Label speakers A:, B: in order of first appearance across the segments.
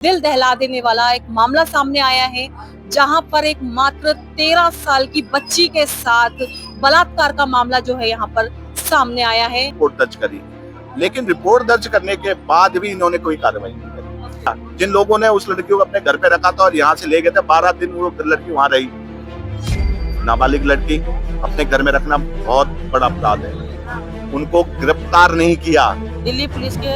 A: दिल दहला देने वाला एक मामला सामने आया है, जहां पर एक मात्र 13 साल की बच्ची के साथ बलात्कार का मामला जो है यहाँ पर सामने आया है।
B: रिपोर्ट दर्ज करी, लेकिन रिपोर्ट दर्ज करने के बाद भी इन्होंने कोई कार्रवाई नहीं करी। जिन लोगों ने उस लड़की को अपने घर पे रखा था और यहाँ से ले गए थे, 12 दिन वो लड़की वहां रही। नाबालिग लड़की अपने घर में रखना बहुत बड़ा अपराध है। उनको गिरफ्तार नहीं किया।
A: दिल्ली पुलिस के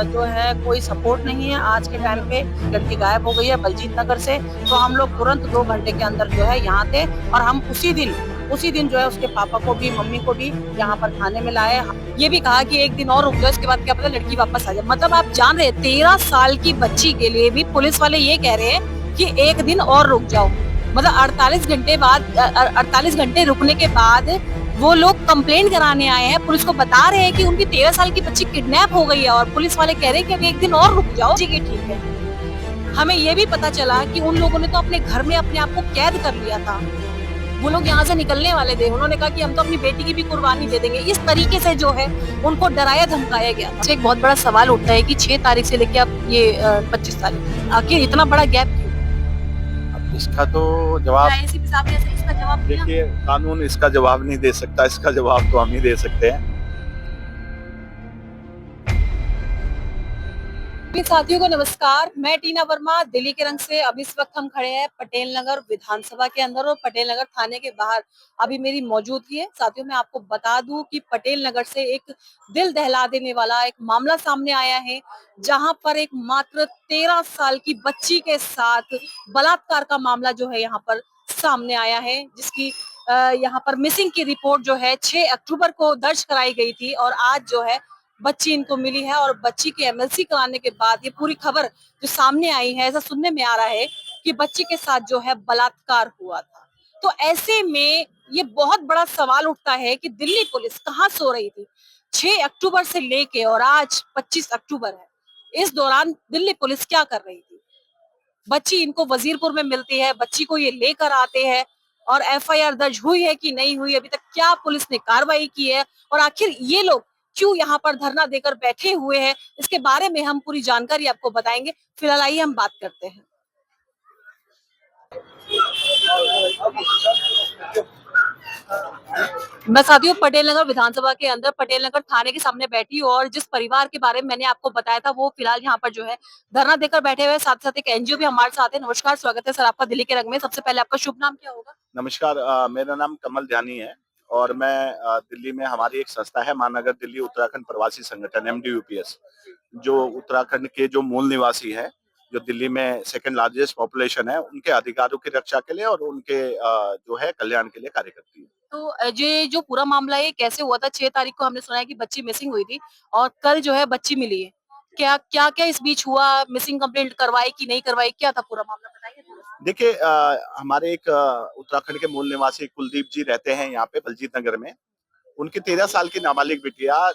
A: जो है कोई सपोर्ट नहीं है। आज के टाइम पे लड़की गायब हो गई है बलजीत नगर से, तो हम लोग तुरंत 2 घंटे के अंदर जो है यहाँ थे और हम उसी दिन जो है उसके पापा को भी मम्मी को भी यहाँ पर थाने में लाए। ये भी कहा कि एक दिन और रुक जाओ, इसके बाद क्या पता लड़की वापस आ जाए। मतलब आप जान रहे 13 साल की बच्ची के लिए भी पुलिस वाले ये कह रहे हैं कि एक दिन और रुक जाओ। मतलब 48 घंटे रुकने के बाद वो लोग कंप्लेंट कराने आए हैं, पुलिस को बता रहे हैं कि उनकी 13 साल की बच्ची किडनैप हो गई है और पुलिस वाले कह रहे हैं कि अभी एक दिन और रुक जाओ। जी की ठीक है। हमें ये भी पता चला कि उन लोगों ने तो अपने घर में अपने आप को कैद कर लिया था। वो लोग यहाँ से निकलने वाले थे, उन्होंने कहा कि हम तो अपनी बेटी की भी कुर्बानी दे देंगे। इस तरीके से जो है उनको डराया धमकाया गया था। एक बहुत बड़ा सवाल उठता है कि 6 तारीख से लेके अब ये 25 तारीख, आखिर इतना बड़ा गैप क्यों?
B: इसका तो जवाब
A: एसीपी साहब ने इसका जवाब दिया?
B: देखिए, कानून इसका जवाब नहीं दे सकता, इसका जवाब तो हम ही दे सकते हैं।
A: साथियों को नमस्कार, मैं टीना वर्मा दिल्ली के रंग से। अब इस वक्त हम खड़े हैं पटेल नगर विधानसभा के अंदर और पटेल नगर थाने के बाहर अभी मेरी मौजूदगी है। साथियों मैं आपको बता दूं कि पटेल नगर से एक दिल दहला देने वाला एक मामला सामने आया है, जहां पर एक मात्र 13 साल की बच्ची के साथ बलात्कार का मामला जो है यहाँ पर सामने आया है, जिसकी यहाँ पर मिसिंग की रिपोर्ट जो है 6 अक्टूबर को दर्ज कराई गई थी और आज जो है बच्ची इनको मिली है। और बच्ची की एमएलसी कराने के बाद ये पूरी खबर जो सामने आई है, ऐसा सुनने में आ रहा है कि बच्ची के साथ जो है बलात्कार हुआ था। तो ऐसे में ये बहुत बड़ा सवाल उठता है कि दिल्ली पुलिस कहाँ सो रही थी। 6 अक्टूबर से लेके और आज 25 अक्टूबर है, इस दौरान दिल्ली पुलिस क्या कर रही थी? बच्ची इनको वजीरपुर में मिलती है, बच्ची को ये लेकर आते हैं और एफआईआर दर्ज हुई है कि नहीं हुई, अभी तक क्या पुलिस ने कार्रवाई की है और आखिर ये लोग क्यों यहाँ पर धरना देकर बैठे हुए हैं, इसके बारे में हम पूरी जानकारी आपको बताएंगे। फिलहाल आइए हम बात करते हैं। मैं साथियों पटेल नगर विधानसभा के अंदर पटेल नगर थाने के सामने बैठी हूँ और जिस परिवार के बारे में मैंने आपको बताया था वो फिलहाल यहाँ पर जो है धरना देकर बैठे हुए, साथ साथ एक एनजीओ भी हमारे साथ है। नमस्कार, स्वागत है सर आपका दिल्ली के रंग में। सबसे पहले आपका शुभ नाम क्या होगा?
B: नमस्कार, मेरा नाम कमल ध्यानी है और मैं दिल्ली में हमारी एक संस्था है महानगर दिल्ली उत्तराखंड प्रवासी संगठन MDUPS, जो उत्तराखंड के जो मूल निवासी है, जो दिल्ली में सेकंड लार्जेस्ट पॉपुलेशन है, उनके अधिकारों की रक्षा के लिए और उनके जो है कल्याण के लिए कार्य करती है।
A: तो ये जो पूरा मामला है कैसे हुआ था? 6 तारीख को हमने सुना है कि बच्ची मिसिंग हुई थी और कल जो है बच्ची मिली है। क्या क्या क्या इस बीच हुआ? मिसिंग कंप्लेंट करवाई कि नहीं करवाई, क्या था पूरा मामला बताइए थोड़ा सा।
B: देखिए, हमारे एक उत्तराखंड के मूल निवासी कुलदीप जी रहते हैं यहाँ पे बलजीत नगर में। उनकी 13 साल की नाबालिग बिटिया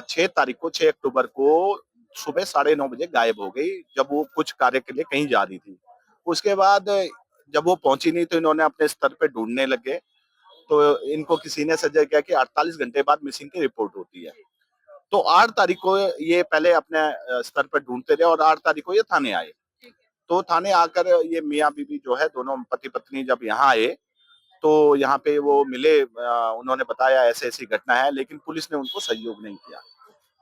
B: 6 तारीख को 6 अक्टूबर को सुबह 9:30 बजे गायब हो गई, जब वो कुछ कार्य के लिए कहीं जा रही थी। उसके बाद जब वो पहुंची नहीं तो इन्होंने अपने स्तर पे ढूंढने लगे, तो इनको किसी ने सजेस्ट किया कि 48 घंटे बाद मिसिंग की रिपोर्ट होती है। तो 8 तारीख को ये पहले अपने स्तर पर ढूंढते रहे और 8 तारीख को ये थाने आए। तो थाने आकर ये मियाँ बीवी जो है दोनों पति पत्नी जब यहाँ आए, तो यहाँ पे वो मिले, उन्होंने बताया ऐसे ऐसी घटना है, लेकिन पुलिस ने उनको सहयोग नहीं किया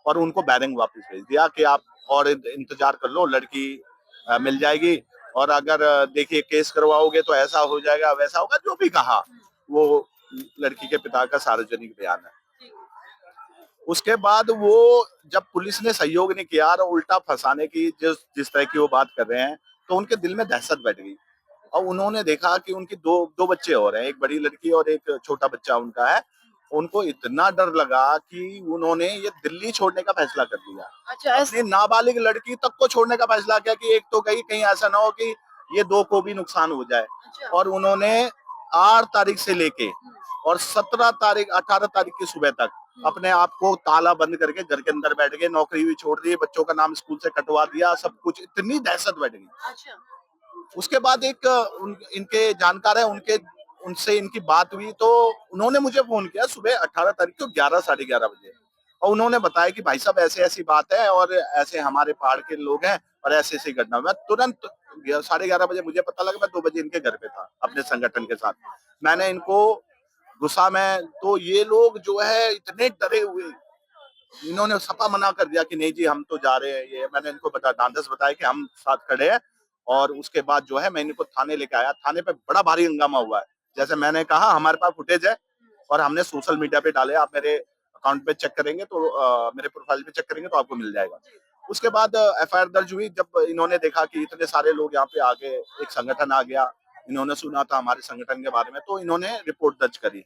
B: और उनको बैरंग वापस भेज दिया कि आप और इंतजार कर लो, लड़की मिल जाएगी और अगर देखिए केस करवाओगे तो ऐसा हो जाएगा वैसा होगा, जो भी कहा वो लड़की के पिता का सार्वजनिक बयान है। उसके बाद वो जब पुलिस ने सहयोग नहीं किया और उल्टा फंसाने की जिस जिस तरह की वो बात कर रहे हैं, तो उनके दिल में दहशत बैठ गई और उन्होंने देखा कि उनकी दो दो बच्चे और हैं, एक बड़ी लड़की और एक छोटा बच्चा उनका है। उनको इतना डर लगा कि उन्होंने ये दिल्ली छोड़ने का फैसला कर लिया।
A: अच्छा,
B: अपनी नाबालिग लड़की तक को छोड़ने का फैसला किया कि एक तो गई, कहीं ऐसा ना हो कि ये दो को भी नुकसान हो जाए। और उन्होंने 8 तारीख से लेके और 17 तारीख 18 तारीख की सुबह तक अपने आप को ताला बंद करके घर के अंदर बैठ गए, नौकरी भी छोड़ दी, बच्चों का नाम स्कूल से कटवा दिया, सब कुछ। इतनी दहशत बैठ गई।
A: अच्छा।
B: उसके बाद एक इनके जानकार है, उनके उनसे इनकी बात हुई, तो उन्होंने मुझे फोन किया सुबह 18 तारीख को 11 साढ़े 11 बजे और उन्होंने बताया कि भाई साहब ऐसे ऐसी बात है और ऐसे हमारे पहाड़ के लोग हैं, और ऐसी ऐसी घटना। मैं तुरंत 11:30 बजे मुझे पता लगा, मैं 2 बजे इनके घर पे था अपने संगठन के साथ। मैंने इनको गुस्सा में, तो ये लोग जो है इतने डरे हुए, इन्होंने सपा मना कर दिया कि नहीं जी हम तो जा रहे हैं। ये मैंने इनको ढांढस बताया कि हम साथ खड़े हैं, और उसके बाद जो है मैं इनको थाने लेके आया। थाने पे बड़ा भारी हंगामा हुआ है। जैसे मैंने कहा हमारे पास फुटेज है और हमने सोशल मीडिया पे डाले, आप मेरे अकाउंट पे चेक करेंगे तो मेरे प्रोफाइल पे चेक करेंगे तो आपको मिल जाएगा। उसके बाद एफआईआर दर्ज हुई। जब इन्होंने देखा कि इतने सारे लोग यहाँ पे आ गए, एक संगठन आ गया, इन्होंने सुना था हमारे संगठन के बारे में, तो इन्होंने रिपोर्ट दर्ज करी।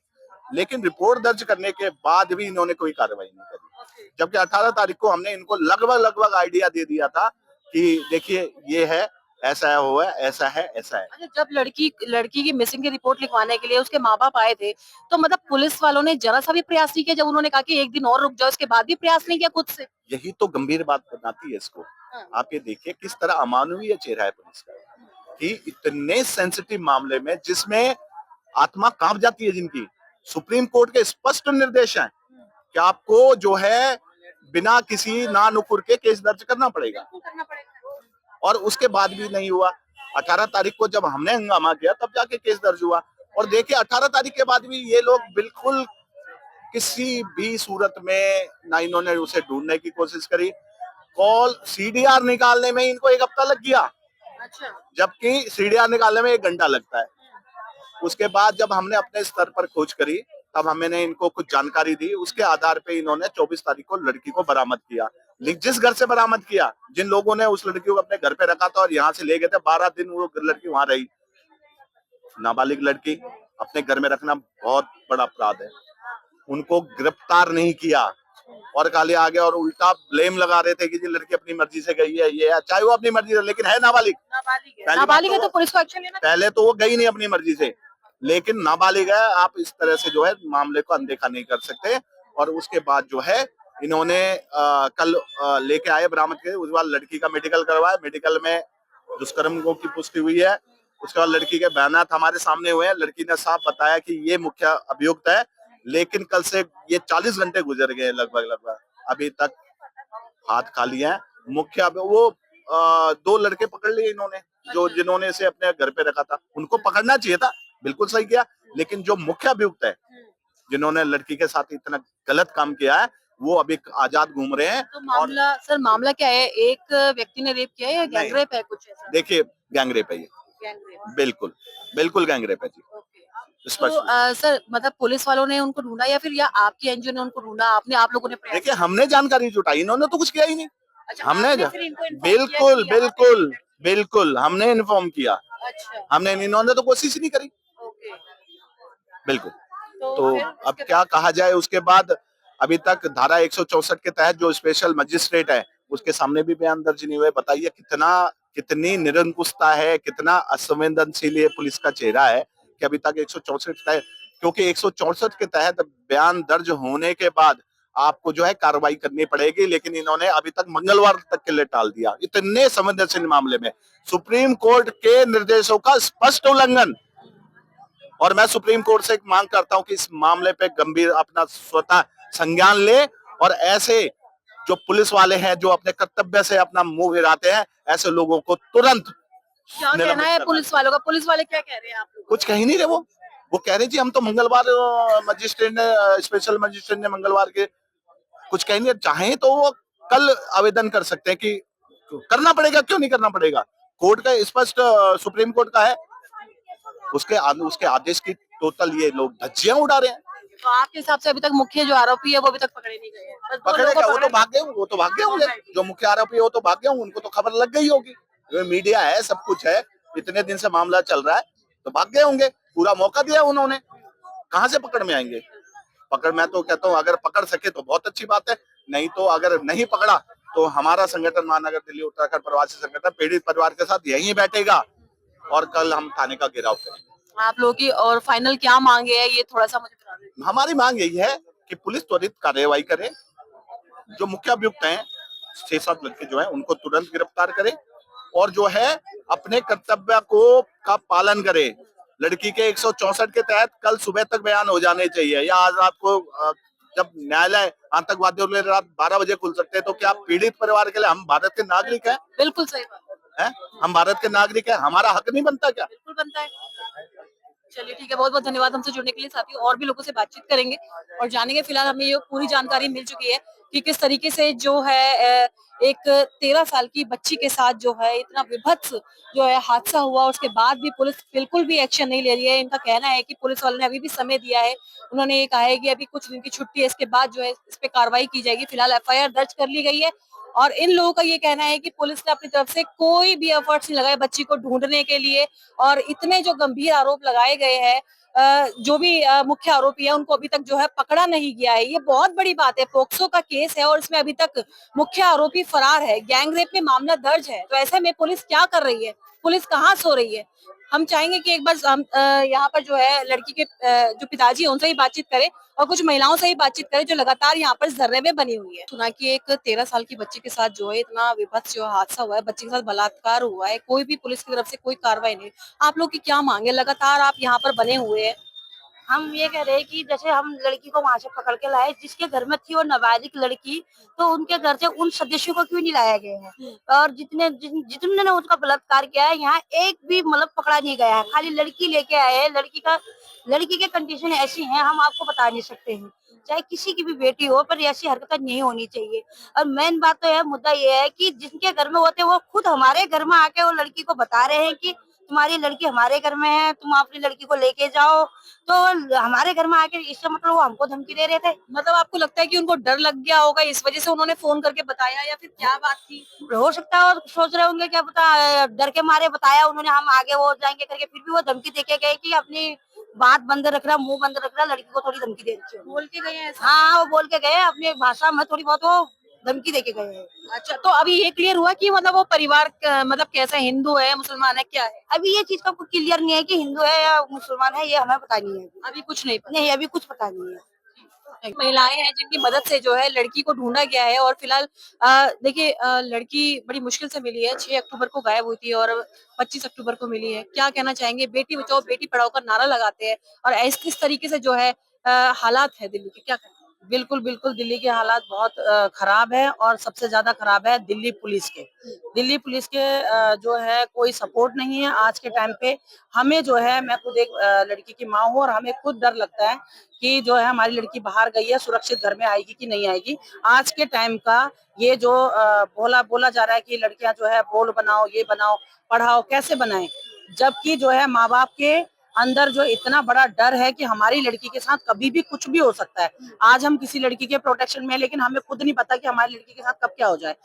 B: लेकिन रिपोर्ट दर्ज करने के बाद भी इन्होंने कोई कार्रवाई नहीं करी, जबकि 18 तारीख को हमने इनको लगभग लगभग आइडिया दे दिया था कि देखिए ये है, ऐसा है, हुआ है, ऐसा है, ऐसा है।
A: अच्छा, जब लड़की की मिसिंग की रिपोर्ट लिखवाने के लिए उसके माँ बाप आए थे, तो मतलब पुलिस वालों ने जरा सा भी प्रयास नहीं किया? जब उन्होंने कहा कि एक दिन और रुक जाओ, उसके बाद भी प्रयास नहीं किया खुद से?
B: यही तो गंभीर बात बनाती है इसको।
A: हाँ।
B: आप ये देखिए किस तरह अमानवीय चेहरा है पुलिस का, कि इतने सेंसिटिव मामले में जिसमें आत्मा कांप जाती है जिनकी, सुप्रीम कोर्ट के स्पष्ट निर्देश हैं कि आपको जो है बिना किसी ना नुकुर के केस दर्ज करना पड़ेगा, और उसके बाद भी नहीं हुआ। 18 तारीख को जब हमने हंगामा किया तब जाके केस दर्ज हुआ। और देखिए 18 तारीख के बाद भी ये लोग बिल्कुल किसी भी सूरत में ना इन्होंने उसे ढूंढने की कोशिश करी। कॉल सीडीआर निकालने में इनको 1 हफ्ता लग गया,
A: अच्छा।
B: जबकि सीडीआर निकालने में 1 घंटा लगता है। उसके बाद जब हमने अपने स्तर पर खोज करी, तब हमने इनको कुछ जानकारी दी, उसके आधार पे इन्होंने 24 तारीख को लड़की को बरामद किया। जिस घर से बरामद किया, जिन लोगों ने उस लड़की को अपने घर पे रखा था और यहाँ से ले गए थे, 12 दिन वो लड़की वहां रही। नाबालिग लड़की अपने घर में रखना बहुत बड़ा अपराध है। उनको गिरफ्तार नहीं किया और खाली आ गया और उल्टा ब्लेम लगा रहे थे कि जी लड़की अपनी मर्जी से गई है, ये है, चाहे वो अपनी मर्जी से, लेकिन है नाबालिग।
A: नाबालिग है तो पुलिस को एक्शन लेना।
B: पहले तो वो गई नहीं अपनी मर्जी से, लेकिन नाबालिग है, आप इस तरह से जो है मामले को अनदेखा नहीं कर सकते। और उसके बाद जो है इन्होंने कल लेके आए बरामद के, उसके बाद लड़की का मेडिकल करवाया, मेडिकल में दुष्कर्म की पुष्टि हुई है। उसके बाद लड़की के बयानात हमारे सामने हुए हैं। लड़की ने साफ बताया कि ये मुख्य अभियुक्त है, लेकिन कल से ये 40 घंटे गुजर गए लगभग लगभग, अभी तक हाथ खाली है। वो 2 लड़के पकड़ लिए इन्होंने, जो जिन्होंने इसे अपने घर पे रखा था, उनको पकड़ना चाहिए था, बिल्कुल सही किया। लेकिन जो मुख्य अभियुक्त है, जिन्होंने लड़की के साथ इतना गलत काम किया है, वो अभी आजाद घूम रहे हैं।
A: तो मामला सर, मामला क्या है? एक व्यक्ति ने रेप किया है या
B: नहीं,
A: गैंग रेप है कुछ ऐसा?
B: देखिए गैंगरेप है ये,
A: गैंग रेप।
B: बिल्कुल बिल्कुल गैंगरेप है जी,
A: ओके। तो
B: स्पष्ट।
A: सर मतलब पुलिस वालों ने उनको ढूंढा या फिर या आपकी एनजीओ ने उनको ढूंढा? आप लोगों ने प्रयास
B: देखिए
A: किया?
B: हमने जानकारी जुटाई, इन्होंने तो कुछ किया ही नहीं।
A: अच्छा,
B: हमने
A: आपने फिर इनको इन्फॉर्म किया
B: बिल्कुल
A: कि यहाँ पे
B: बिल्कुल
A: लड़की-
B: बिल्कुल हमने इन्फॉर्म किया।
A: अच्छा।
B: हमने, इन्होंने तो कोशिश ही नहीं करी,
A: ओके।
B: बिल्कुल।
A: तो
B: तो
A: फिर
B: अब
A: उसके
B: क्या कहा जाए उसके बाद, अभी तक धारा 164 के तहत जो स्पेशल मजिस्ट्रेट है उसके सामने भी बयान दर्ज नहीं हुए। बताइए कितनी निरंकुशता है, कितना असंवेदनशील ये पुलिस का चेहरा है कि अभी तक 164 तहत, क्योंकि 164 के तहत बयान दर्ज होने के बाद आपको जो है कार्रवाई करनी पड़ेगी, लेकिन इन्होंने अभी तक मंगलवार तक के लिए टाल दिया। इतने संवेदनशील मामले में सुप्रीम कोर्ट के निर्देशों का स्पष्ट उल्लंघन। और मैं सुप्रीम कोर्ट से एक मांग करता हूं कि इस मामले पे गंभीर अपना स्वतः संज्ञान ले, और ऐसे जो पुलिस वाले हैं जो अपने कर्तव्य से अपना मुंह हिलाते हैं, ऐसे लोगों को तुरंत
A: क्या कहना
B: निलंबित
A: है
B: करना
A: पुलिस वालों का? पुलिस वाले क्या कह रहे हैं आप लोगों
B: कुछ कह ही नहीं रहे। वो कह रहे जी हम तो मंगलवार, मजिस्ट्रेट ने, स्पेशल मजिस्ट्रेट ने मंगलवार के कुछ कह नहीं रहे। चाहे तो वो कल आवेदन कर सकते हैं कि करना पड़ेगा, क्यों नहीं करना पड़ेगा। कोर्ट का स्पष्ट, सुप्रीम कोर्ट का है, उसके आदेश की टोटल ये लोग धज्जियां उड़ा रहे हैं।
A: तो आपके हिसाब से अभी तक मुख्य जो आरोपी है वो अभी तक पकड़े नहीं गए हैं? बस दो
B: पकड़े
A: लोगों
B: क्या,
A: को
B: वो तो भाग गए होंगे। जो मुख्य आरोपी है वो तो भाग गए होंगे, उनको तो खबर लग गई होगी, मीडिया है, सब कुछ है, इतने दिन से मामला चल रहा है, तो भाग गए होंगे। पूरा मौका दिया उन्होंने, कहां से पकड़ में आएंगे। मैं तो कहता हूँ अगर पकड़ सके तो बहुत अच्छी बात है, नहीं तो अगर नहीं पकड़ा तो हमारा संगठन महानगर दिल्ली उत्तराखंड प्रवासी संगठन पीड़ित परिवार के साथ यहीं बैठेगा और कल हम थाने का घेराव करेंगे।
A: आप लोगों की और फाइनल क्या मांगे है, ये थोड़ा सा मुझे बता दीजिए।
B: हमारी मांग यही है कि पुलिस त्वरित कार्यवाही करे, जो मुख्य अभियुक्त हैं 6-7 लड़के जो हैं उनको तुरंत गिरफ्तार करे, और जो है अपने कर्तव्य को का पालन करे। लड़की के 164 के तहत कल सुबह तक बयान हो जाने चाहिए, या आज रात को जब न्यायालय आतंकवादियों के लिए रात 12 बजे खुल सकते हैं, तो क्या पीड़ित परिवार के लिए हम भारत के नागरिक हैं?
A: बिल्कुल सही बात
B: हैं? हम भारत के नागरिक हैं, हमारा हक नहीं बनता क्या?
A: बिल्कुल बनता है। चलिए ठीक है, बहुत-बहुत धन्यवाद हमसे जुड़ने के लिए। साथियों और भी लोगों से बातचीत करेंगे और जानेंगे। फिलहाल हमें ये पूरी जानकारी मिल चुकी है कि किस तरीके से जो है एक 13 साल की बच्ची के साथ जो है इतना विभत्स जो है हादसा हुआ, उसके बाद भी पुलिस बिल्कुल भी एक्शन नहीं ले रही है। इनका कहना है कि पुलिस वालों ने अभी भी समय दिया है। उन्होंने ये कहा है कि अभी कुछ दिन की छुट्टी है, इसके बाद जो है इस पे कार्रवाई की जाएगी। फिलहाल एफआईआर दर्ज कर ली गई है और इन लोगों का ये कहना है कि पुलिस ने अपनी तरफ से कोई भी एफर्ट्स नहीं लगाए बच्ची को ढूंढने के लिए और इतने जो गंभीर आरोप लगाए गए हैं, जो भी मुख्य आरोपी है उनको अभी तक जो है पकड़ा नहीं गया है। ये बहुत बड़ी बात है। पोक्सो का केस है और इसमें अभी तक मुख्य आरोपी फरार है। गैंग रेप में मामला दर्ज है, तो ऐसे में पुलिस क्या कर रही है? पुलिस कहाँ सो रही है? हम चाहेंगे कि एक बार हम यहाँ पर जो है लड़की के जो पिताजी है उनसे ही बातचीत करें और कुछ महिलाओं से ही बातचीत करें जो लगातार यहाँ पर इस धरने में बनी हुई है। सुना कि एक 13 साल की बच्ची के साथ जो है इतना विभत्स जो हादसा हुआ है, बच्ची के साथ बलात्कार हुआ है, कोई भी पुलिस की तरफ से कोई कार्रवाई नहीं। आप लोग की क्या मांग है? लगातार आप यहाँ पर बने हुए हैं।
C: हम ये कह रहे हैं कि जैसे हम लड़की को वहां से पकड़ के लाए, जिसके घर में थी वो नाबालिग लड़की, तो उनके घर से उन सदस्यों को क्यों नहीं लाया गया है? और जितने ने उसका बलात्कार किया है, यहाँ एक भी मतलब पकड़ा नहीं गया है। खाली लड़की लेके आए हैं। लड़की के कंडीशन ऐसी हैं, हम आपको बता नहीं सकते हैं। चाहे किसी की भी बेटी हो, पर ऐसी हरकत नहीं होनी चाहिए। और मेन बात तो है, मुद्दा ये है कि जिनके घर में होते वो खुद हमारे घर में आके वो लड़की को बता रहे हैं कि तुम्हारी लड़की हमारे घर में है, तुम अपनी लड़की को लेके जाओ। तो हमारे घर में आके इससे मतलब वो हमको धमकी दे रहे थे।
A: मतलब आपको लगता है कि उनको डर लग गया होगा, इस वजह से उन्होंने फोन करके बताया या फिर क्या बात थी?
C: हो सकता है और सोच रहे होंगे क्या पता, डर के मारे बताया उन्होंने, हम आगे वो जाएंगे करके। फिर भी वो धमकी देके गए कि अपनी बात बंद रख रहा, मुंह बंद रख रहा, लड़की को थोड़ी धमकी दे रखी है।
A: बोल के गए हैं ऐसा?
C: हाँ, वो बोल के गए अपनी भाषा में, थोड़ी बहुत वो धमकी देके गए हैं।
A: अच्छा, तो अभी ये क्लियर हुआ कि मतलब वो परिवार मतलब कैसा, हिंदू है, मुसलमान है, क्या है?
C: अभी ये चीज का कुछ क्लियर नहीं है कि हिंदू है या मुसलमान है, ये हमें पता नहीं है।
A: अभी कुछ नहीं पता।
C: नहीं, अभी कुछ पता नहीं है।
A: महिलाएं हैं जिनकी मदद से जो है लड़की को ढूंढा गया है और फिलहाल देखिए लड़की बड़ी मुश्किल से मिली है। 6 अक्टूबर को गायब हुई थी और 25 अक्टूबर को मिली है। क्या कहना चाहेंगे? बेटी बचाओ बेटी पढ़ाओ का नारा लगाते हैं और इस तरीके से जो है हालात है दिल्ली के, क्या कहना?
D: बिल्कुल, बिल्कुल दिल्ली के हालात बहुत खराब है और सबसे ज़्यादा खराब है दिल्ली पुलिस के। दिल्ली पुलिस के जो है कोई सपोर्ट नहीं है आज के टाइम पे। हमें जो है, मैं खुद एक लड़की की माँ हूँ और हमें खुद डर लगता है कि जो है हमारी लड़की बाहर गई है, सुरक्षित घर में आएगी कि नहीं आएगी। आज के टाइम का ये जो बोला जा रहा है कि लड़कियां जो है बोल बनाओ, ये बनाओ, पढ़ाओ, कैसे बनाएं? जबकि जो है माँ-बाप के अंदर जो इतना बड़ा डर है कि हमारी लड़की के साथ कभी भी कुछ भी हो सकता है। आज हम किसी लड़की के प्रोटेक्शन में है, लेकिन हमें खुद नहीं पता कि हमारी लड़की के साथ कब क्या हो जाए।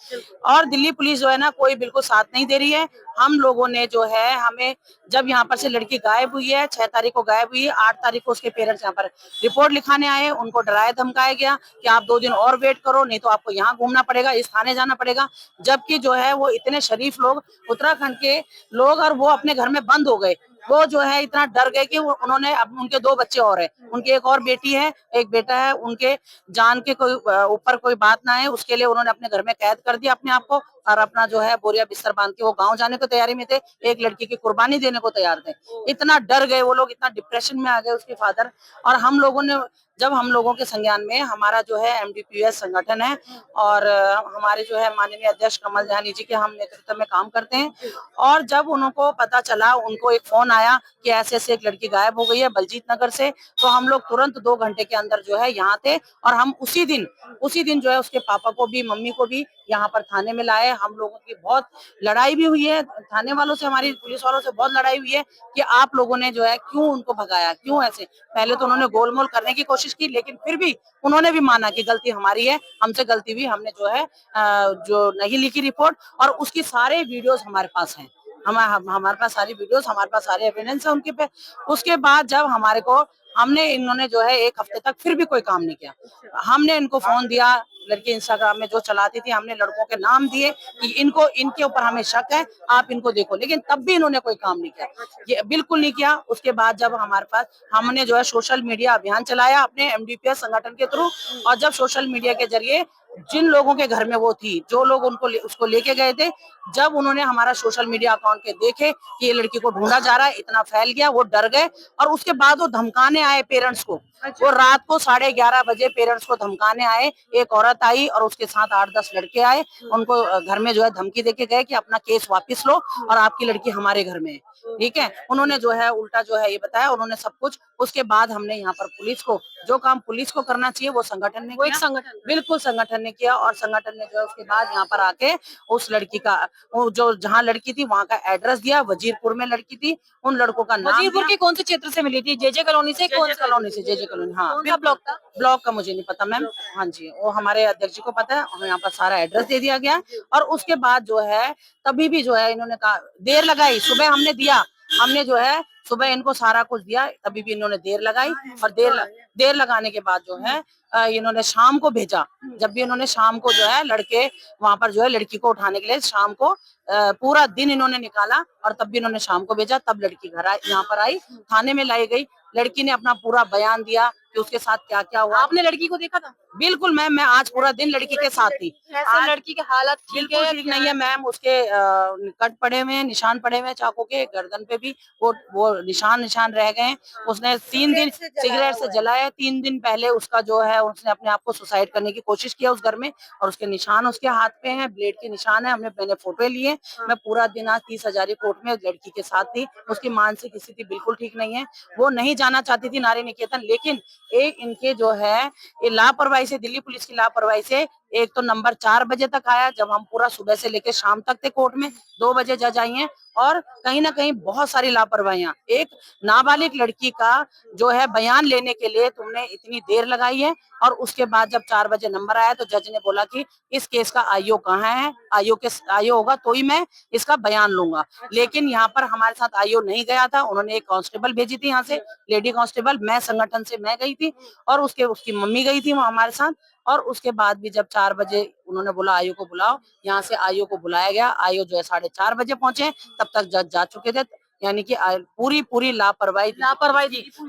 D: और दिल्ली पुलिस जो है ना, कोई बिल्कुल साथ नहीं दे रही है। हम लोगों ने जो है, हमें जब यहाँ पर से लड़की गायब हुई है, 6 तारीख को गायब हुई है, 8 तारीख को उसके पेरेंट्स यहाँ पर रिपोर्ट लिखाने आए। उनको डराया धमकाया गया कि आप 2 दिन और वेट करो, नहीं तो आपको यहाँ घूमना पड़ेगा, इस थाने जाना पड़ेगा। जबकि जो है वो इतने शरीफ लोग, उत्तराखंड के लोग, और वो अपने घर में बंद हो गए। वो जो है इतना डर गए कि उन्होंने, अब उनके 2 बच्चे और हैं, उनकी एक और बेटी है, एक बेटा है। उनके जान के कोई ऊपर कोई बात ना है, उसके लिए उन्होंने अपने घर में कैद कर दिया अपने आप को और अपना जो है बोरिया बिस्तर बांध के वो गांव जाने को तैयारी में थे। एक लड़की की कुर्बानी देने को तैयार थे। इतना डर गए वो लोग, इतना डिप्रेशन में आ गए उसके फादर। और हम लोगों ने, जब हम लोगों के संज्ञान में, हमारा जो है एमडीपीएस संगठन है और हमारे जो है माननीय अध्यक्ष कमल जानी जी के हम नेतृत्व में काम करते हैं। और जब उनको पता चला, उनको एक फोन आया कि ऐसे ऐसे एक लड़की गायब हो गई है बलजीत नगर से, तो हम लोग तुरंत 2 घंटे के अंदर जो है यहाँ थे और हम उसी दिन जो है उसके पापा को भी, मम्मी को भी यहाँ पर थाने में लाए। हम लोगों की बहुत लड़ाई भी हुई है थाने वालों से, हमारी पुलिस वालों से बहुत लड़ाई हुई है कि आप लोगों ने जो है क्यों उनको भगाया, क्यों ऐसे। पहले तो उन्होंने गोलमोल करने की कोशिश की, लेकिन फिर भी उन्होंने भी माना कि गलती हमारी है, हमसे गलती हुई, हमने जो है जो नहीं लिखी रिपोर्ट, और उसकी सारे वीडियोस हमारे पास हैं। हमारे पास सारी वीडियोस, हमारे पास सारे एविडेंस है उनके पे। उसके बाद जब हमारे को, इन्होंने जो है 1 हफ्ते तक फिर भी कोई काम नहीं किया। हमने इनको फोन दिया, लड़की इंस्टाग्राम में जो चलाती थी, हमने लड़कों के नाम दिए कि इनके ऊपर हमें शक है, आप इनको देखो, लेकिन तब भी इन्होंने कोई काम नहीं किया, ये बिल्कुल नहीं किया। उसके बाद जब हमारे पास, हमने जो है सोशल मीडिया अभियान चलाया अपने एमडीपीएस संगठन के थ्रू, और जब सोशल मीडिया के जरिए जिन लोगों के घर में वो थी, जो लोग उसको लेके गए थे, जब उन्होंने हमारा सोशल मीडिया अकाउंट के देखे कि ये लड़की को ढूंढा जा रहा है, इतना फैल गया, वो डर गए और उसके बाद वो धमकाने आए पेरेंट्स को। वो रात को 11:30 बजे पेरेंट्स को धमकाने आए। एक औरत आई और उसके साथ 8-10 लड़के आए, उनको घर में जो है धमकी देके गए कि अपना केस वापस लो और आपकी लड़की हमारे घर में है। ठीक है, उन्होंने जो है उल्टा जो है ये बताया, उन्होंने सब कुछ। उसके बाद हमने यहाँ पर पुलिस को, जो काम पुलिस को करना चाहिए वो संगठन ने
A: वो एक
D: किया,
A: संगठन
D: बिल्कुल संगठन ने किया। और संगठन ने जो है उसके बाद यहाँ पर आके उस लड़की का, वो जो जहाँ लड़की थी वहाँ का एड्रेस दिया, वजीरपुर में लड़की थी, उन लड़कों का नाम
A: वजीरपुर
D: दिया।
A: के कौन से क्षेत्र से मिली थी? जेजे कॉलोनी से? कौन
D: जेजे कॉलोनी से, जेजे कॉलोनी, हाँ
A: कौन सा
D: बिल्कुल।
A: ब्लॉक था?
D: ब्लॉक का मुझे नहीं पता मैम, हाँ जी, वो हमारे अध्यक्ष जी को पता है। और यहाँ पर सारा एड्रेस दे दिया गया और उसके बाद जो है तभी भी जो है इन्होंने कहा, देर लगाई। सुबह हमने दिया, हमने जो है सुबह इनको सारा कुछ दिया, तभी भी इन्होंने देर लगाई। और देर लगाने के बाद जो है इन्होंने शाम को भेजा। जब भी इन्होंने शाम को जो है लड़के वहां पर जो है लड़की को उठाने के लिए शाम को पूरा दिन इन्होंने निकाला और तब भी इन्होंने शाम को भेजा। तब लड़की घर आई, यहाँ पर आई, थाने में लाई गई। लड़की ने अपना पूरा बयान दिया कि उसके साथ क्या क्या हुआ।
A: आपने लड़की को देखा था?
D: बिल्कुल मैम, मैं आज पूरा दिन लड़की के साथ थी।
A: कैसे लड़की की हालत ठीक
D: बिल्कुल
A: है?
D: ठीक नहीं है मैम, उसके कट पड़े हुए हैं, निशान पड़े हुए हैं चाकू के, गर्दन पे भी वो निशान रह गए हैं। उसने 3 दिन सिगरेट से जलाया। 3 दिन पहले उसका जो है उसने अपने आप को सुसाइड करने की कोशिश किया उस घर में, और उसके निशान उसके हाथ पे हैं, ब्लेड के निशान है। मैंने फोटो लिए। मैं पूरा दिन आज 30 हजारी कोर्ट में लड़की के साथ थी। उसकी मानसिक स्थिति बिल्कुल ठीक नहीं है, वो नहीं जाना चाहती थी नारी निकेतन, लेकिन एक इनके जो है ये लापरवाही से, दिल्ली पुलिस की लापरवाही से, एक तो नंबर 4 बजे तक आया, जब हम पूरा सुबह से लेकर शाम तक थे कोर्ट में। 2 बजे जज आई हैं। और कहीं ना कहीं बहुत सारी लापरवाहियां, एक नाबालिग लड़की का जो है बयान लेने के लिए तुमने इतनी देर लगाई है। और उसके बाद जब 4 बजे नंबर आया तो जज ने बोला कि इस केस का आईओ कहाँ है, आईओ होगा तो ही मैं इसका बयान लूंगा। लेकिन यहाँ पर हमारे साथ आईओ नहीं गया था, उन्होंने एक कांस्टेबल भेजी थी यहाँ से, लेडी कांस्टेबल। मैं संगठन से मैं गई थी और उसकी मम्मी गई थी वहाँ हमारे साथ। और उसके बाद भी जब 4 बजे उन्होंने बोला आईओ को बुलाओ, यहाँ से आईओ को बुलाया गया। आईओ जो है 4:30 बजे पहुंचे, तब तक जज जा चुके थे। यानी कि पूरी लापरवाही थी।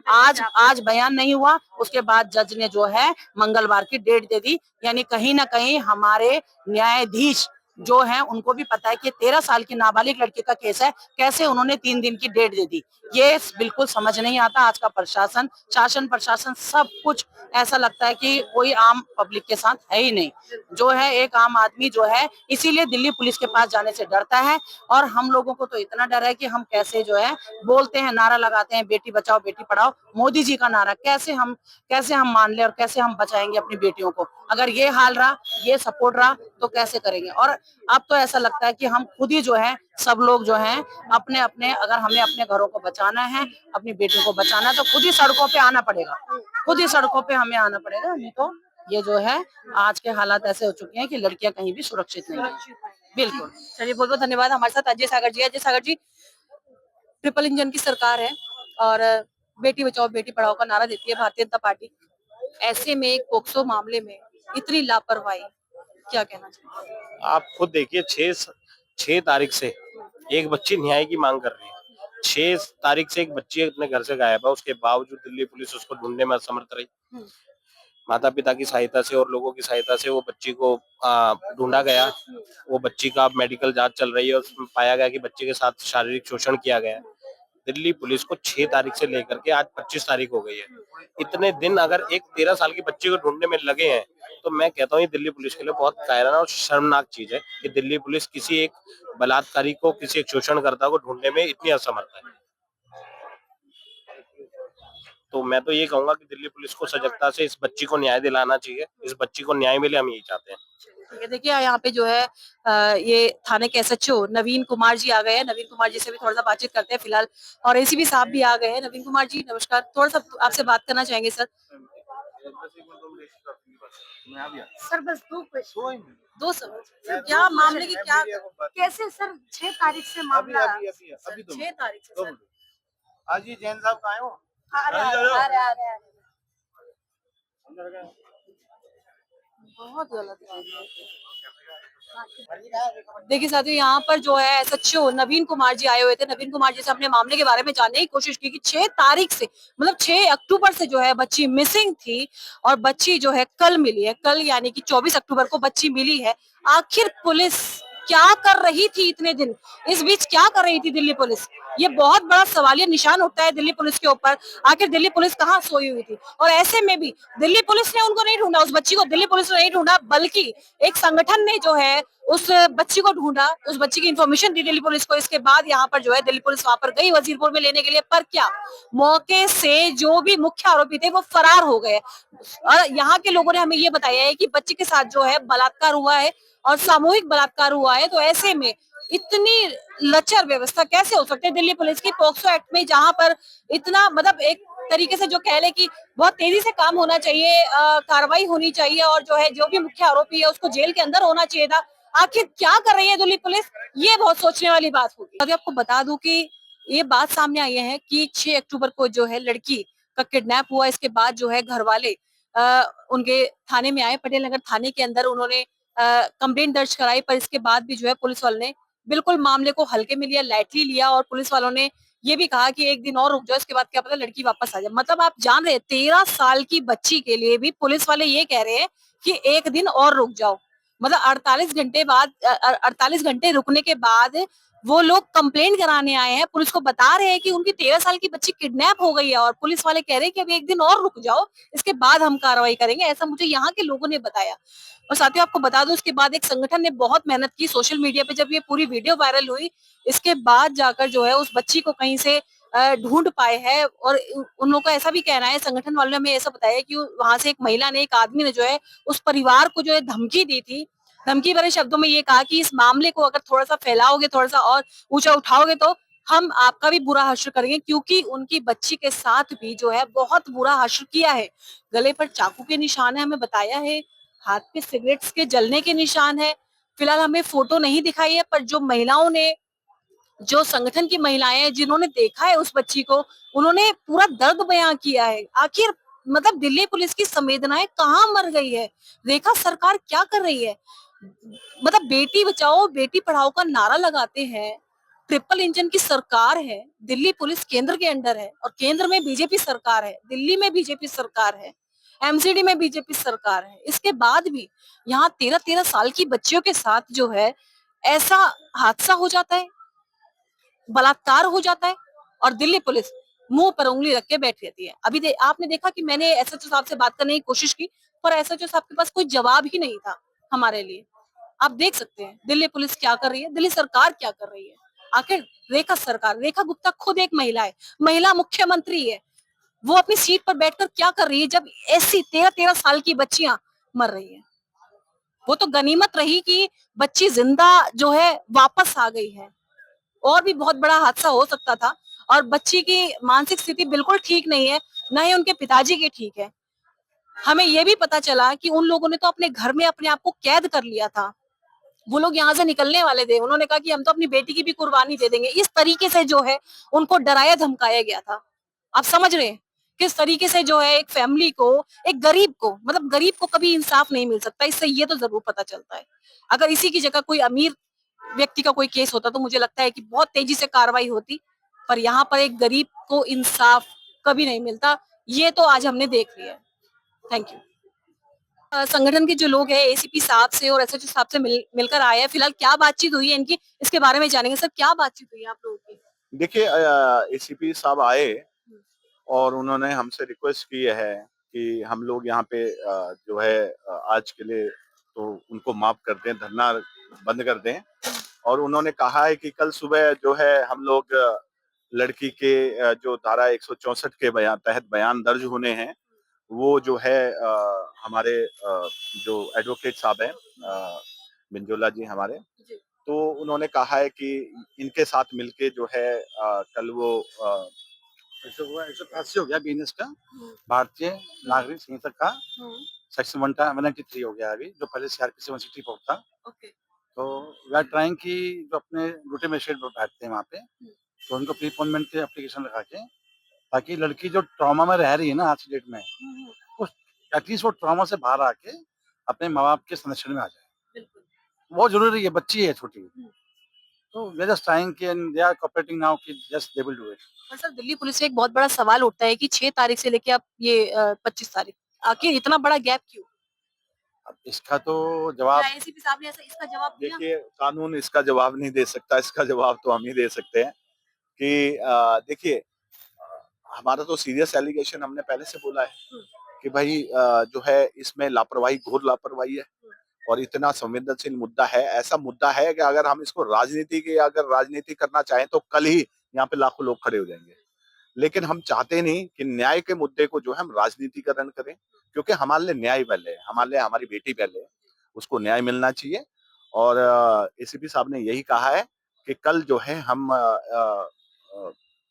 D: आज बयान नहीं हुआ। उसके बाद जज ने जो है मंगलवार की डेट दे दी। यानी कहीं ना कहीं हमारे न्यायाधीश जो है उनको भी पता है कि 13 साल की नाबालिग लड़की का केस है, कैसे उन्होंने 3 दिन की डेट दे दी। ये बिल्कुल समझ नहीं आता। आज का प्रशासन, शासन प्रशासन सब कुछ ऐसा लगता है कि कोई आम पब्लिक के साथ है ही नहीं। जो है एक आम आदमी जो है इसीलिए दिल्ली पुलिस के पास जाने से डरता है। और हम लोगों को तो इतना डर है कि हम कैसे जो है बोलते हैं, नारा लगाते हैं, बेटी बचाओ बेटी पढ़ाओ, मोदी जी का नारा कैसे हम मान ले और कैसे हम बचाएंगे अपनी बेटियों को। अगर ये हाल रहा, ये सपोर्ट रहा तो कैसे करेंगे। और अब तो ऐसा लगता है कि हम खुद ही जो है सब लोग जो हैं अपने अपने, अगर हमें अपने घरों को बचाना है, अपनी बेटियों को बचाना है, तो खुद ही सड़कों पे आना पड़ेगा। खुद ही सड़कों पे हमें आना पड़ेगा, नहीं तो ये जो है आज के हालात ऐसे हो चुके हैं कि लड़कियां कहीं भी सुरक्षित नहीं है। बिल्कुल।
A: चलिए, बहुत बहुत धन्यवाद। हमारे साथ अजय सागर जी है। अजय सागर जी, ट्रिपल इंजन की सरकार है और बेटी बचाओ बेटी पढ़ाओ का नारा देती है भारतीय जनता पार्टी। ऐसे में पोक्सो मामले में इतनी लापरवाही, क्या कहना चाहिए?
E: आप खुद देखिए, 6 तारीख से एक बच्ची न्याय की मांग कर रही है। 6 तारीख से एक बच्ची अपने घर से गायब है, उसके बावजूद दिल्ली पुलिस उसको ढूंढने में असमर्थ रही। माता पिता की सहायता से और लोगों की सहायता से वो बच्ची को ढूंढा गया। वो बच्ची का मेडिकल जांच चल रही है, उसमें पाया गया कि बच्चे के साथ शारीरिक शोषण किया गया। दिल्ली पुलिस को 6 तारीख से लेकर के आज 25 तारीख हो गई है। इतने दिन अगर एक 13 साल की बच्ची को ढूंढने में लगे हैं, तो मैं कहता हूँ ये दिल्ली पुलिस के लिए बहुत कायराना और शर्मनाक चीज है कि दिल्ली पुलिस किसी एक बलात्कारी को, किसी एक शोषणकर्ता को ढूंढने में इतनी असमर्थ है। तो मैं तो ये कहूंगा कि दिल्ली पुलिस को सजगता से इस बच्ची को न्याय दिलाना चाहिए। इस बच्ची को न्याय मिले, हम यही चाहते हैं।
A: ठीक है, देखिए यहाँ पे जो है ये थाने के एसएचओ नवीन कुमार जी आ गए हैं। नवीन कुमार जी से भी थोड़ा सा बातचीत करते हैं फिलहाल। और एसीपी साहब भी आ गए हैं। नवीन कुमार जी नमस्कार, थोड़ा सा आपसे बात करना चाहेंगे सर।
C: सर बस 2 क्वेश्चन।
A: 2 सवाल। क्या मामले की क्या
C: कैसे सर 6 तारीख से मामला?
A: सर, 6 तारीख से सर।
B: आज ये जैन साहब कहाँ हो?
C: आ रहे।
A: बहुत गलत बात है। देखिए साथियों, यहाँ पर जो है एसएचओ नवीन कुमार जी आए हुए थे। नवीन कुमार जी से अपने मामले के बारे में जानने की कोशिश की कि 6 तारीख से मतलब 6 अक्टूबर से जो है बच्ची मिसिंग थी और बच्ची जो है कल मिली है। कल यानी कि 24 अक्टूबर को बच्ची मिली है। आखिर पुलिस क्या कर रही थी इतने दिन? इस बीच क्या कर रही थी दिल्ली पुलिस? ये बहुत बड़ा सवालिया निशान उठता है दिल्ली पुलिस के ऊपर। आखिर दिल्ली पुलिस कहाँ सोई हुई थी? और ऐसे में भी दिल्ली पुलिस ने उनको नहीं ढूंढा, उस बच्ची को दिल्ली पुलिस ने नहीं ढूंढा, बल्कि एक संगठन ने जो है उस बच्ची को ढूंढा, उस बच्ची की इन्फॉर्मेशन दी दिल्ली पुलिस को। इसके बाद यहाँ पर जो है दिल्ली पुलिस वहां पर गई वजीरपुर में लेने के लिए, पर क्या मौके से जो भी मुख्य आरोपी थे वो फरार हो गए। और यहाँ के लोगों ने हमें ये बताया है कि बच्ची के साथ जो है बलात्कार हुआ है और सामूहिक बलात्कार हुआ है। तो ऐसे में इतनी लचर व्यवस्था कैसे हो सकती है दिल्ली पुलिस की पोक्सो एक्ट में, जहां पर इतना मतलब एक तरीके से जो कह ले कि बहुत तेजी से काम होना चाहिए, कार्रवाई होनी चाहिए और जो है जो भी मुख्य आरोपी है उसको जेल के अंदर होना चाहिए था। आखिर क्या कर रही है दिल्ली पुलिस? ये बहुत सोचने वाली बात होगी। अभी आपको बता दूं कि ये बात सामने आई है कि 6 अक्टूबर को जो है लड़की का किडनैप हुआ। इसके बाद जो है घर वाले उनके थाने में आए, पटेल नगर थाने के अंदर उन्होंने कंप्लेंट दर्ज कराई, पर इसके बाद भी जो है पुलिस वालों ने बिल्कुल मामले को हल्के में लिया, लाइटली लिया और पुलिस वालों ने ये भी कहा कि एक दिन और रुक जाओ, इसके बाद क्या पता लड़की वापस आ जाए। मतलब आप जान रहे हैं 13 साल की बच्ची के लिए भी पुलिस वाले ये कह रहे हैं कि एक दिन और रुक जाओ। मतलब 48 घंटे बाद 48 घंटे रुकने के बाद वो लोग कंप्लेंट कराने आए हैं, पुलिस को बता रहे हैं कि उनकी 13 साल की बच्ची किडनैप हो गई है और पुलिस वाले कह रहे हैं कि अभी एक दिन और रुक जाओ, इसके बाद हम कार्रवाई करेंगे। ऐसा मुझे यहाँ के लोगों ने बताया। और साथियों आपको बता दूं, इसके बाद एक संगठन ने बहुत मेहनत की सोशल मीडिया पे, जब ये पूरी वीडियो वायरल हुई इसके बाद जाकर जो है उस बच्ची को कहीं से ढूंढ पाए हैं। और उन लोगों का ऐसा भी कहना है, संगठन वालों ने हमें ऐसा बताया कि वहां से एक महिला ने, एक आदमी ने जो है उस परिवार को जो है धमकी दी थी। धमकी भरे शब्दों में ये कहा कि इस मामले को अगर थोड़ा सा फैलाओगे, थोड़ा सा और ऊंचा उठाओगे तो हम आपका भी बुरा हश्र करेंगे, क्योंकि उनकी बच्ची के साथ भी जो है बहुत बुरा हश्र किया है। गले पर चाकू के निशान है, हमें बताया है, हाथ पे सिगरेट्स के जलने के निशान है। फिलहाल हमें फोटो नहीं दिखाई है, पर जो महिलाओं ने, जो संगठन की महिलाएं हैं जिन्होंने देखा है उस बच्ची को, उन्होंने पूरा दर्द बयां किया है। आखिर मतलब दिल्ली पुलिस की संवेदनाएं कहाँ मर गई है? रेखा सरकार क्या कर रही है? मतलब बेटी बचाओ बेटी पढ़ाओ का नारा लगाते हैं, ट्रिपल इंजन की सरकार है, दिल्ली पुलिस केंद्र के अंडर है और केंद्र में बीजेपी सरकार है, दिल्ली में बीजेपी सरकार है, एमसीडी में बीजेपी सरकार है। इसके बाद भी यहाँ 13-13 साल की बच्चियों के साथ जो है ऐसा हादसा हो जाता है, बलात्कार हो जाता है और दिल्ली पुलिस मुंह पर उंगली रख के बैठ रहती है। अभी आपने देखा कि मैंने एसएचओ साहब से बात करने की कोशिश की, पर एसएचओ साहब के पास कोई जवाब ही नहीं था हमारे लिए। आप देख सकते हैं दिल्ली पुलिस क्या कर रही है, दिल्ली सरकार क्या कर रही है। आखिर रेखा सरकार, रेखा गुप्ता खुद एक महिला है, महिला मुख्यमंत्री है, वो अपनी सीट पर बैठकर क्या कर रही है जब ऐसी 13-13 साल की बच्चियां मर रही है? वो तो गनीमत रही कि बच्ची जिंदा जो है वापस आ गई है, और भी बहुत बड़ा हादसा हो सकता था। और बच्ची की मानसिक स्थिति बिल्कुल ठीक नहीं है, ना ही उनके पिताजी की ठीक है। हमें ये भी पता चला कि उन लोगों ने तो अपने घर में अपने आप को कैद कर लिया था। वो लोग यहाँ से निकलने वाले थे, उन्होंने कहा कि हम तो अपनी बेटी की भी कुर्बानी दे देंगे। इस तरीके से जो है उनको डराया धमकाया गया था। आप समझ रहे हैं किस तरीके से जो है एक फैमिली को, एक गरीब को, मतलब गरीब को कभी इंसाफ नहीं मिल सकता, इससे ये तो जरूर पता चलता है। अगर इसी की जगह कोई अमीर व्यक्ति का कोई केस होता तो मुझे लगता है कि बहुत तेजी से कार्रवाई होती, पर यहाँ पर एक गरीब को इंसाफ कभी नहीं मिलता। ये तो आज हमने देख लिया है। Thank you. संगठन के जो लोग हैं एसीपी साहब से और एसएचओ साहब से मिलकर आए हैं। फिलहाल क्या बातचीत हुई है इनकी, इसके बारे में जानेंगे। सर क्या बातचीत हुई है आप लोगों की?
B: देखिए एसीपी साहब आए और उन्होंने हमसे रिक्वेस्ट की है कि हम लोग यहाँ पे जो है आज के लिए तो उनको माफ कर दें, धरना बंद कर दें। और उन्होंने कहा है कि कल सुबह जो है हम लोग लड़की के जो धारा 164 के तहत बयान दर्ज होने हैं, वो जो है हमारे जो एडवोकेट साहब हैं बिंजोला जी हमारे, तो उन्होंने कहा है कि इनके साथ मिलके जो है कल वो 183 हो गया बीएनएस का, भारतीय नागरिक संहिता का सेक्शन 193 हो गया अभी, जो पहले सीआरपीसी 164 था।
A: ओके।
B: तो वी आर ट्राइंग कि जो अपने ड्यूटी मजिस्ट्रेट बैठते हैं वहाँ पे, तो उनको प्रीपोनमेंट के एप्लीकेशन लगा के, ताकि लड़की जो ट्रॉमा में रह रही है ना आज की डेट में, उस एटलीस्ट वो ट्रॉमा से बाहर आके अपने माँ बाप के संरक्षण में आ जाए।
A: बिल्कुल।
F: बहुत जरूरी है, बच्ची है छोटी, तो वी आर जस्ट ट्राइंग कि and they are cooperating now कि just they will do it.
A: पर सर दिल्ली पुलिस में एक बहुत बड़ा सवाल उठता है कि 6 तारीख से लेके अब ये 25 तारीख, आखिर इतना बड़ा गैप क्यों?
F: अब इसका तो जवाब
A: क्या एसीपी साहब ने ऐसा इसका जवाब दिया?
B: देखिए, कानून इसका जवाब नहीं दे सकता, इसका जवाब तो हम ही दे सकते हैं कि देखिए, हमारा तो सीरियस एलिगेशन हमने पहले से बोला है कि भाई जो है इसमें लापरवाही, घोर लापरवाही है और इतना संवेदनशील मुद्दा है, ऐसा मुद्दा है कि अगर हम इसको अगर राजनीति करना चाहें तो कल ही यहाँ पे लाखों लोग खड़े हो जाएंगे। लेकिन हम चाहते नहीं कि न्याय के मुद्दे को जो है हम राजनीतिकरण करें, क्योंकि हमारे लिए न्याय पहले है, हमारे लिए हमारी बेटी पहले है, उसको न्याय मिलना चाहिए। और एसीपी साहब ने यही कहा है कि कल जो है हम अ,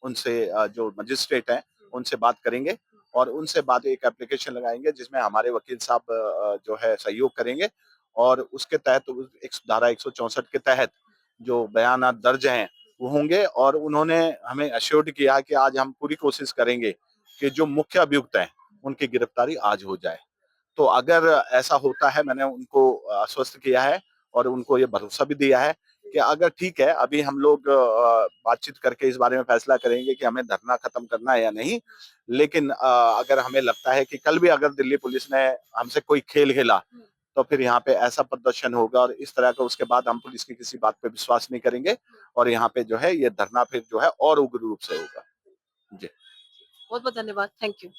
B: उनसे जो मजिस्ट्रेट हैं उनसे बात करेंगे और उनसे बात एक एप्लीकेशन लगाएंगे जिसमें हमारे वकील साहब जो है सहयोग करेंगे और उसके तहत एक धारा 164 के तहत जो बयान दर्ज हैं वो होंगे। और उन्होंने हमें अश्योर्ड किया कि आज हम पूरी कोशिश करेंगे कि जो मुख्य अभियुक्त हैं उनकी गिरफ्तारी आज हो जाए। तो अगर ऐसा होता है, मैंने उनको आश्वस्त किया है और उनको ये भरोसा भी दिया है कि अगर ठीक है, अभी हम लोग बातचीत करके इस बारे में फैसला करेंगे कि हमें धरना खत्म करना है या नहीं। लेकिन अगर हमें लगता है कि कल भी अगर दिल्ली पुलिस ने हमसे कोई खेल खेला तो फिर यहाँ पे ऐसा प्रदर्शन होगा और इस तरह का, उसके बाद हम पुलिस की किसी बात पे विश्वास नहीं करेंगे और यहाँ पे जो है ये धरना फिर जो है और उग्र रूप से होगा। जी।
A: बहुत बहुत धन्यवाद, थैंक यू।